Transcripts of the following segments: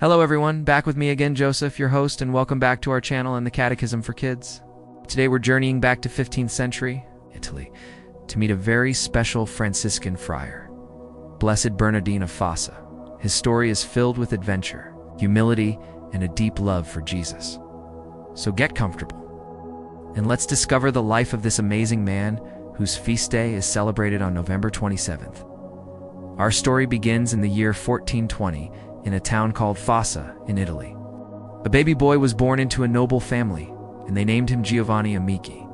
Hello everyone, back with me again, Joseph, your host, and welcome back to our channel and the Catechism for Kids. Today we're journeying back to 15th century Italy to meet a very special Franciscan friar, Blessed Bernardine of Fossa. His story is filled with adventure, humility, and a deep love for Jesus. So get comfortable, and let's discover the life of this amazing man whose feast day is celebrated on November 27th. Our story begins in the year 1420 in a town called Fossa in Italy. A baby boy was born into a noble family, and they named him Giovanni Amici.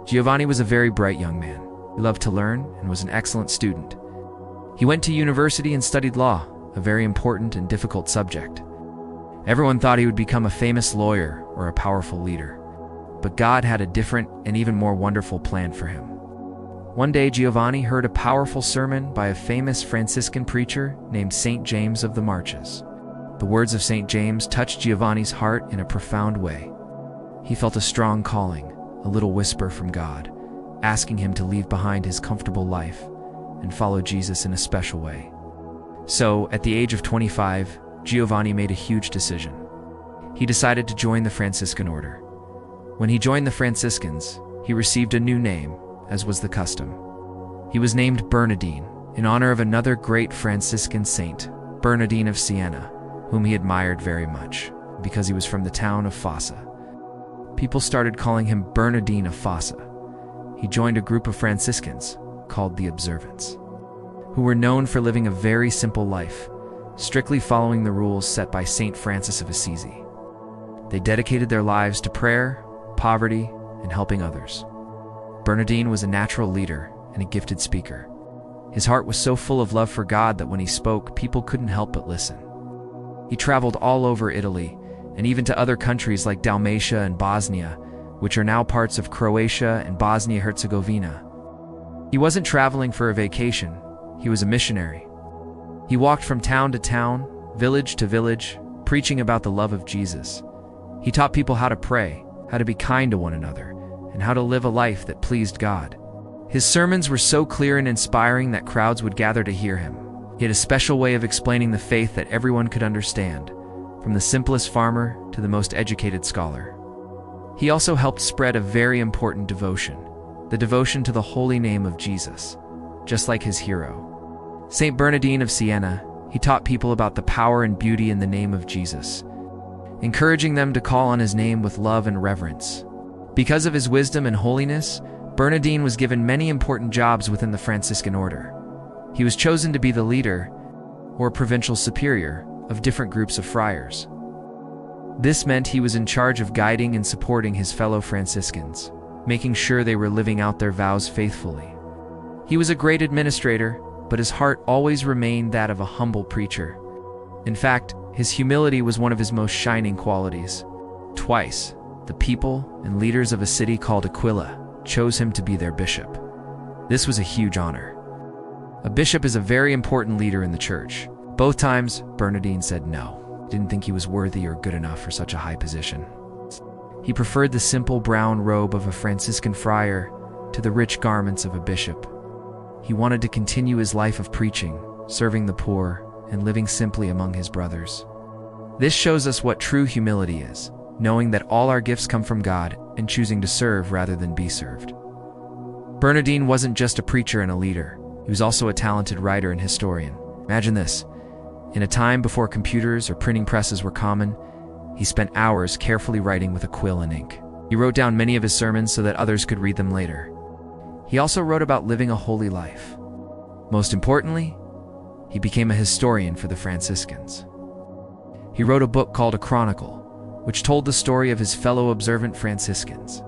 Giovanni was a very bright young man. He loved to learn and was an excellent student. He went to university and studied law, a very important and difficult subject. Everyone thought he would become a famous lawyer or a powerful leader, but God had a different and even more wonderful plan for him. One day, Giovanni heard a powerful sermon by a famous Franciscan preacher named Saint James of the Marches. The words of Saint James touched Giovanni's heart in a profound way. He felt a strong calling, a little whisper from God, asking him to leave behind his comfortable life and follow Jesus in a special way. So, at the age of 25, Giovanni made a huge decision. He decided to join the Franciscan order. When he joined the Franciscans, he received a new name, as was the custom. He was named Bernardine, in honor of another great Franciscan saint, Bernardine of Siena, whom he admired very much, because he was from the town of Fossa. People started calling him Bernardine of Fossa. He joined a group of Franciscans, called the Observants, who were known for living a very simple life, strictly following the rules set by Saint Francis of Assisi. They dedicated their lives to prayer, poverty, and helping others. Bernardine was a natural leader and a gifted speaker. His heart was so full of love for God that when he spoke, people couldn't help but listen. He traveled all over Italy, and even to other countries like Dalmatia and Bosnia, which are now parts of Croatia and Bosnia-Herzegovina. He wasn't traveling for a vacation, he was a missionary. He walked from town to town, village to village, preaching about the love of Jesus. He taught people how to pray, how to be kind to one another, and how to live a life that pleased God. His sermons were so clear and inspiring that crowds would gather to hear him. He had a special way of explaining the faith that everyone could understand, from the simplest farmer to the most educated scholar. He also helped spread a very important devotion, the devotion to the holy name of Jesus, just like his hero. Saint Bernardine of Siena, he taught people about the power and beauty in the name of Jesus, encouraging them to call on his name with love and reverence. Because of his wisdom and holiness, Bernardine was given many important jobs within the Franciscan order. He was chosen to be the leader, or provincial superior, of different groups of friars. This meant he was in charge of guiding and supporting his fellow Franciscans, making sure they were living out their vows faithfully. He was a great administrator, but his heart always remained that of a humble preacher. In fact, his humility was one of his most shining qualities. Twice, the people and leaders of a city called Aquila chose him to be their bishop. This was a huge honor. A bishop is a very important leader in the church. Both times, Bernardine said no, didn't think he was worthy or good enough for such a high position. He preferred the simple brown robe of a Franciscan friar to the rich garments of a bishop. He wanted to continue his life of preaching, serving the poor, and living simply among his brothers. This shows us what true humility is, knowing that all our gifts come from God and choosing to serve rather than be served. Bernardine wasn't just a preacher and a leader. He was also a talented writer and historian. Imagine this. In a time before computers or printing presses were common, he spent hours carefully writing with a quill and ink. He wrote down many of his sermons so that others could read them later. He also wrote about living a holy life. Most importantly, he became a historian for the Franciscans. He wrote a book called A Chronicle, which told the story of his fellow observant Franciscans,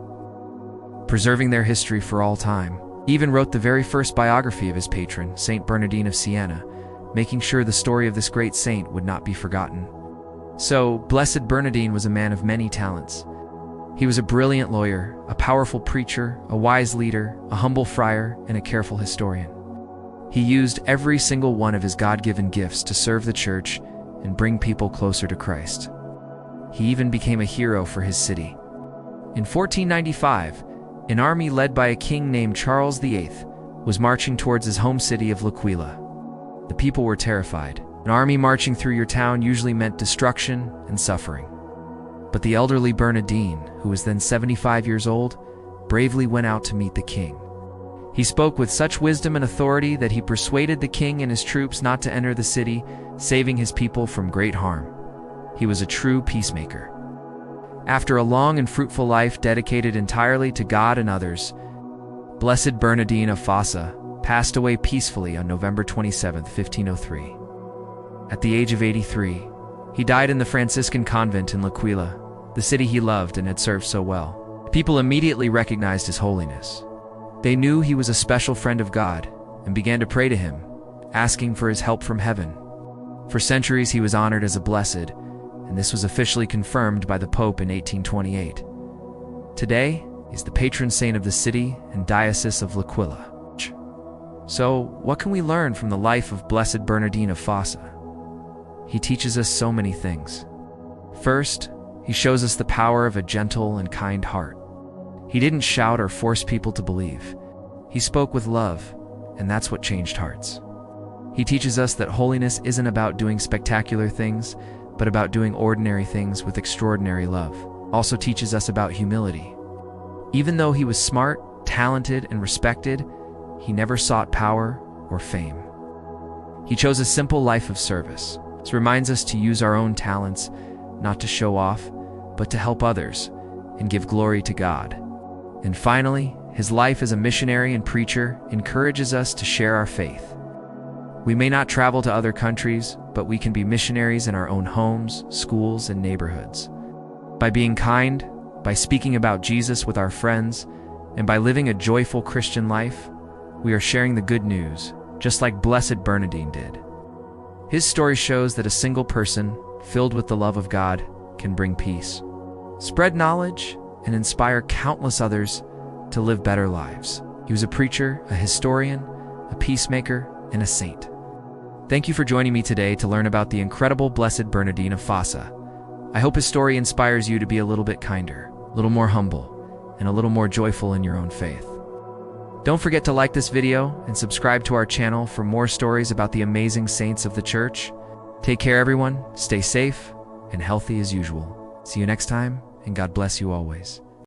preserving their history for all time. He even wrote the very first biography of his patron, Saint Bernardine of Siena, making sure the story of this great saint would not be forgotten. So, Blessed Bernardine was a man of many talents. He was a brilliant lawyer, a powerful preacher, a wise leader, a humble friar, and a careful historian. He used every single one of his God-given gifts to serve the church and bring people closer to Christ. He even became a hero for his city. In 1495, an army led by a king named Charles VIII was marching towards his home city of L'Aquila. The people were terrified, An army marching through your town usually meant destruction and suffering. But the elderly Bernardine, who was then 75 years old, bravely went out to meet the king. He spoke with such wisdom and authority that he persuaded the king and his troops not to enter the city, saving his people from great harm. He was a true peacemaker. After a long and fruitful life dedicated entirely to God and others, Blessed Bernardine of Fossa passed away peacefully on November 27, 1503. At the age of 83, he died in the Franciscan convent in L'Aquila, the city he loved and had served so well. People immediately recognized his holiness. They knew he was a special friend of God and began to pray to him, asking for his help from heaven. For centuries he was honored as a blessed, and this was officially confirmed by the Pope in 1828. Today, he's the patron saint of the city and diocese of L'Aquila. So, what can we learn from the life of Blessed Bernardine of Fossa? He teaches us so many things. First, he shows us the power of a gentle and kind heart. He didn't shout or force people to believe. He spoke with love, and that's what changed hearts. He teaches us that holiness isn't about doing spectacular things, but about doing ordinary things with extraordinary love. Also teaches us about humility. Even though he was smart, talented, and respected, he never sought power or fame. He chose a simple life of service. This reminds us to use our own talents, not to show off, but to help others and give glory to God. And finally, his life as a missionary and preacher encourages us to share our faith. We may not travel to other countries, but we can be missionaries in our own homes, schools, and neighborhoods. By being kind, by speaking about Jesus with our friends, and by living a joyful Christian life, we are sharing the good news, just like Blessed Bernardine did. His story shows that a single person, filled with the love of God, can bring peace, spread knowledge, and inspire countless others to live better lives. He was a preacher, a historian, a peacemaker, and a saint. Thank you for joining me today to learn about the incredible Blessed Bernardine of Fossa. I hope his story inspires you to be a little bit kinder, a little more humble, and a little more joyful in your own faith. Don't forget to like this video and subscribe to our channel for more stories about the amazing saints of the Church. Take care, everyone. Stay safe and healthy as usual. See you next time, and God bless you always.